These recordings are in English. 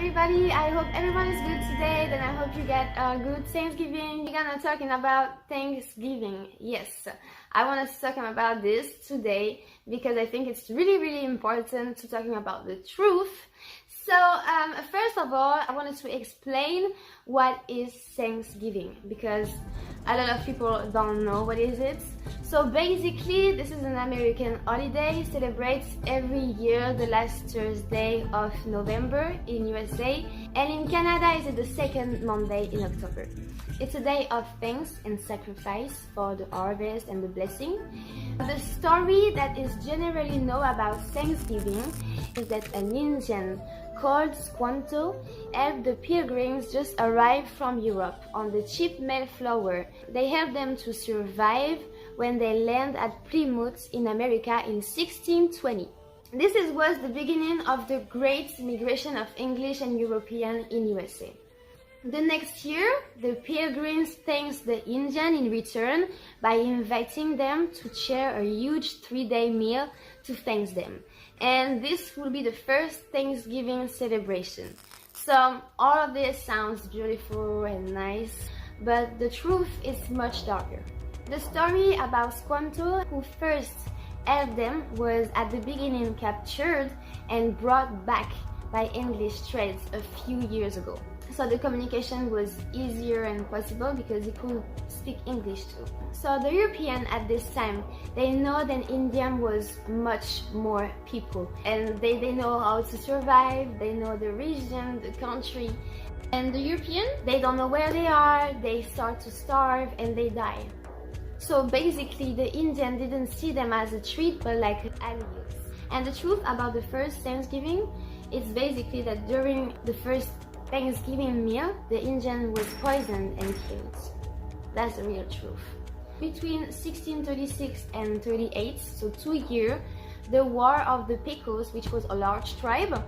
everybody? I hope everyone is good today. Then I hope you get a good Thanksgiving. We're gonna talking about Thanksgiving. Yes, I want to talk about this today because I think it's really important to talking about the truth. So first of all, I wanted to explain what is Thanksgiving because a lot of people don't know what is it. So basically, this is an American holiday, celebrates every year the last Thursday of November in USA, and in Canada is the second Monday in October. It's a day of thanks and sacrifice for the harvest and the blessing. The story that is generally known about Thanksgiving is that an Indian called Squanto helped the pilgrims just arrive from Europe on the cheap Mayflower. They helped them to survive when they land at Plymouth in America in 1620. This was the beginning of the great migration of English and European in USA. The next year, the pilgrims thanked the Indian in return by inviting them to share a huge 3-day meal to thank them. And this will be the first Thanksgiving celebration. So all of this sounds beautiful and nice, but the truth is much darker. The story about Squanto, who first helped them, was at the beginning captured and brought back by English trades a few years ago. So the communication was easier and possible because he could speak English too. So the European at this time, they know that India was much more people, and they know how to survive, they know the region, the country. And the European, they don't know where they are, they start to starve and they die. So basically the Indian didn't see them as a treat but like allies. And the truth about the first Thanksgiving is basically that during the first Thanksgiving meal, the Indian was poisoned and killed. That's the real truth. Between 1636 and 38, so 2 years, the War of the Pecos, which was a large tribe,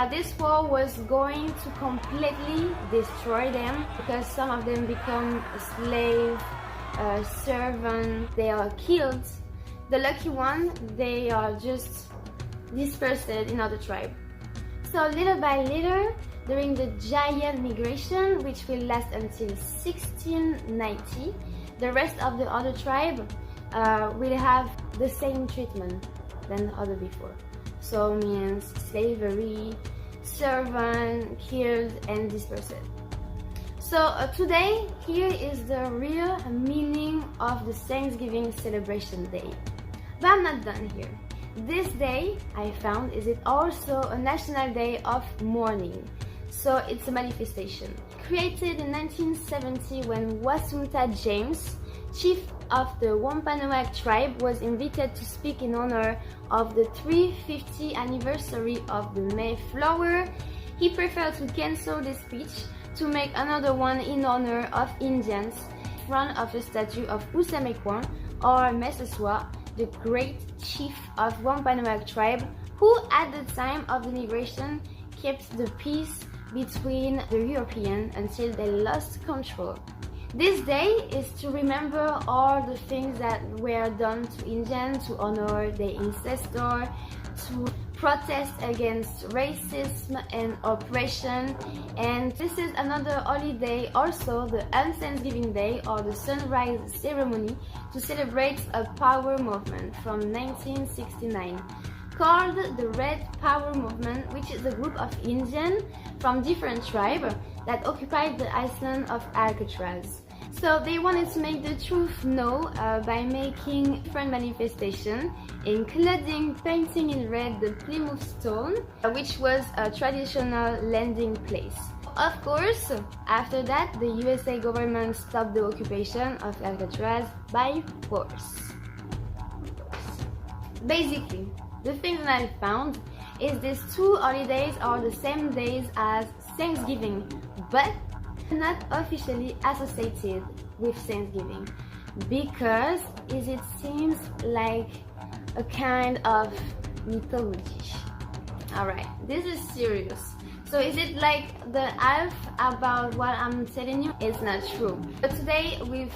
this war was going to completely destroy them because some of them become a slave, a servant, they are killed. The lucky one, they are just dispersed in other tribe. So little by little, during the giant migration, which will last until 1690, the rest of the other tribe will have the same treatment than the other before. So means slavery, servant, killed and dispersed. So today, here is the real meaning of the Thanksgiving celebration day. But I'm not done here. This day, I found, is it also a national day of mourning. So it's a manifestation. Created in 1970 when Wasunta James, chief of the Wampanoag tribe, was invited to speak in honor of the 350th anniversary of the Mayflower. He preferred to cancel this speech to make another one in honor of Indians in front of a statue of Usamequan or Meseswa, the great chief of Wampanoag tribe, who at the time of the migration kept the peace between the Europeans until they lost control. This day is to remember all the things that were done to Indians, to honor their ancestors, to protest against racism and oppression. And this is another holiday, also the Unthanksgiving Day or the sunrise ceremony, to celebrate a power movement from 1969 called the Red Power Movement, which is a group of Indians from different tribes that occupied the island of Alcatraz. So they wanted to make the truth known by making different manifestations, including painting in red the Plymouth Stone, which was a traditional landing place. Of course, after that, the USA government stopped the occupation of Alcatraz by force. Basically, the thing that I found is these two holidays are the same days as Thanksgiving, but not officially associated with Thanksgiving because it seems like a kind of mythology. Alright, this is serious. So is it like the half about what I'm telling you? It's not true. But today with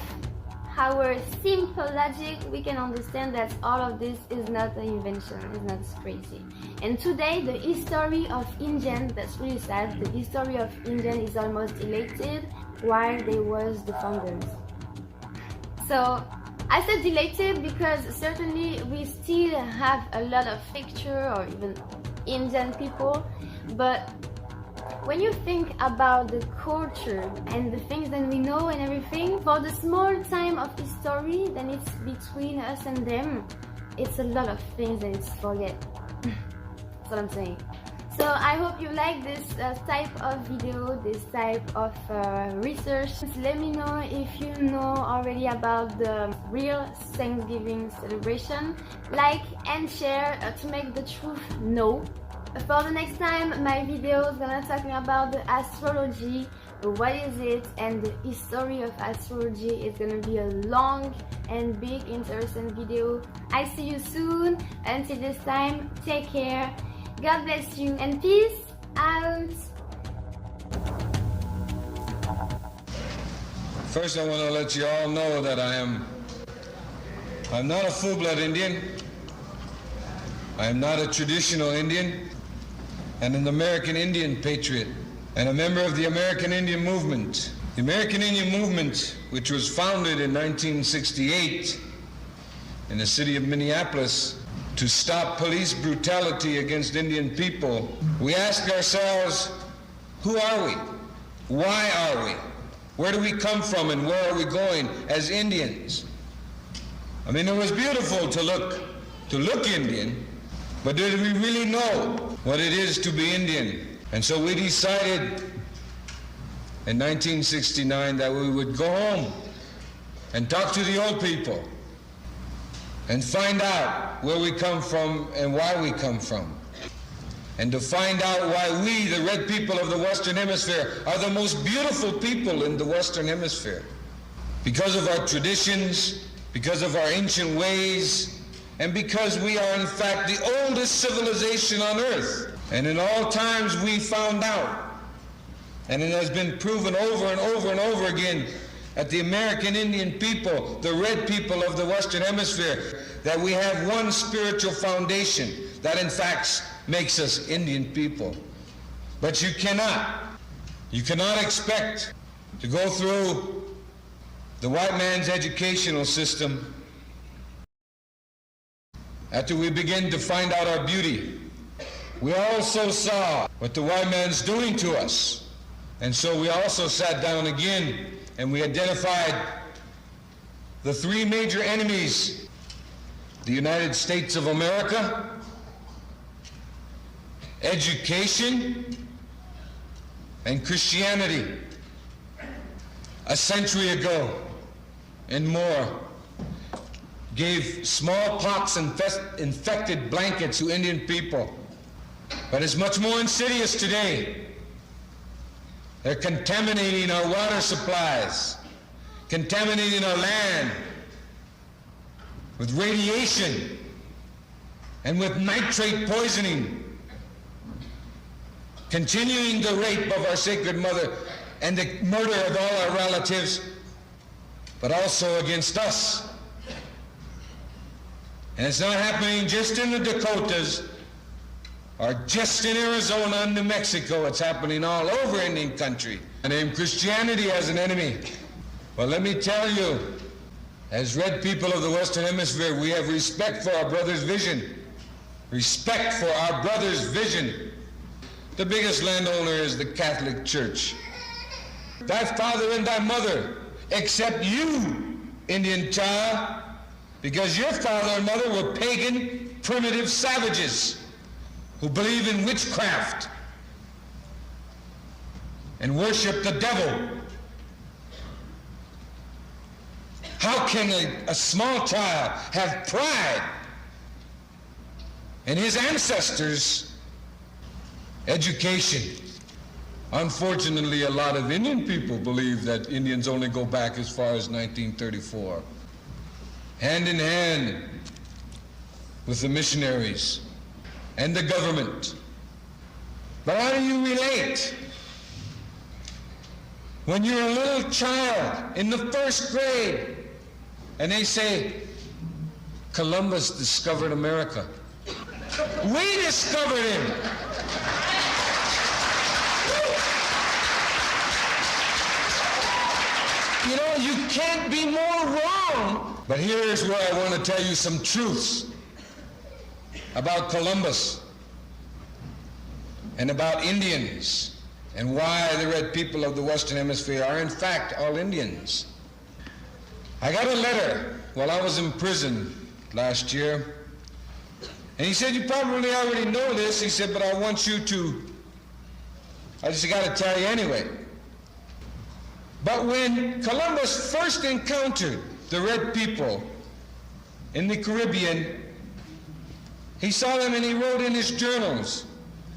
our simple logic, we can understand that all of this is not an invention, it's not crazy. And today, the history of Indian, that's really sad, the history of Indian is almost deleted while they was the founders. So, I said deleted because certainly we still have a lot of picture or even Indian people, but when you think about the culture and the things that we know and everything, for the small time of history, then it's between us and them, it's a lot of things that it's forget. That's what I'm saying. So I hope you like this type of video, this type of research. Let me know if you know already about the real Thanksgiving celebration. Like and share to make the truth know. For the next time, my video is gonna talking about the astrology, what is it, and the history of astrology. It's gonna be a long and big interesting video. I see you soon. Until this time, take care. God bless you and peace out. First, I want to let you all know that I'm not a full-blood Indian. I am not a traditional Indian, and an American Indian patriot, and a member of the American Indian movement. The American Indian movement, which was founded in 1968 in the city of Minneapolis to stop police brutality against Indian people, we ask ourselves, who are we? Why are we? Where do we come from and where are we going as Indians? I mean, it was beautiful to look Indian, but did we really know what it is to be Indian? And so we decided in 1969 that we would go home and talk to the old people and find out where we come from and why we come from. And to find out why we, the red people of the Western Hemisphere, are the most beautiful people in the Western Hemisphere. Because of our traditions, because of our ancient ways, and because we are in fact the oldest civilization on earth. And in all times we found out, and it has been proven over and over and over again, that the American Indian people, the red people of the Western Hemisphere, that we have one spiritual foundation that in fact makes us Indian people. But you cannot expect to go through the white man's educational system after we begin to find out our beauty. We also saw what the white man's doing to us. And so we also sat down again and we identified the three major enemies: the United States of America, education, and Christianity. A century ago and more, gave smallpox infected blankets to Indian people. But it's much more insidious today. They're contaminating our water supplies, contaminating our land with radiation and with nitrate poisoning, continuing the rape of our sacred mother and the murder of all our relatives, but also against us. And it's not happening just in the Dakotas or just in Arizona and New Mexico. It's happening all over Indian country. I name Christianity as an enemy. But let me tell you, as red people of the Western Hemisphere, we have respect for our brother's vision. Respect for our brother's vision. The biggest landowner is the Catholic Church. Thy father and thy mother, except you, Indian child, because your father and mother were pagan, primitive savages who believe in witchcraft and worship the devil. How can a small child have pride in his ancestors' education? Unfortunately, a lot of Indian people believe that Indians only go back as far as 1934. Hand in hand with the missionaries and the government. But how do you relate when you're a little child in the first grade and they say, Columbus discovered America. We discovered him. You know, you can't be more wrong. But here's where I want to tell you some truths about Columbus and about Indians and why the red people of the Western Hemisphere are in fact all Indians. I got a letter while I was in prison last year, and he said, you probably already know this. He said, but I want you to, I just got to tell you anyway. But when Columbus first encountered the red people in the Caribbean, he saw them and he wrote in his journals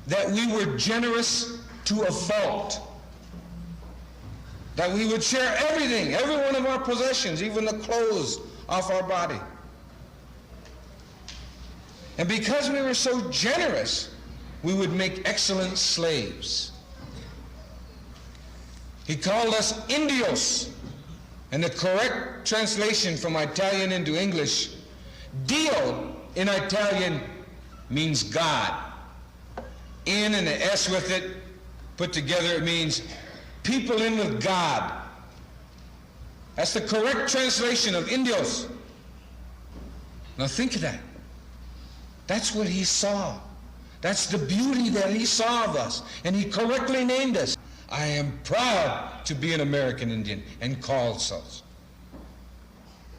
that we were generous to a fault, that we would share everything, every one of our possessions, even the clothes off our body. And because we were so generous, we would make excellent slaves. He called us indios, and the correct translation from Italian into English, Dio in Italian means God. In and the S with it, put together, it means people in with God. That's the correct translation of indios. Now think of that. That's what he saw. That's the beauty that he saw of us, and he correctly named us. I am proud to be an American Indian and called such.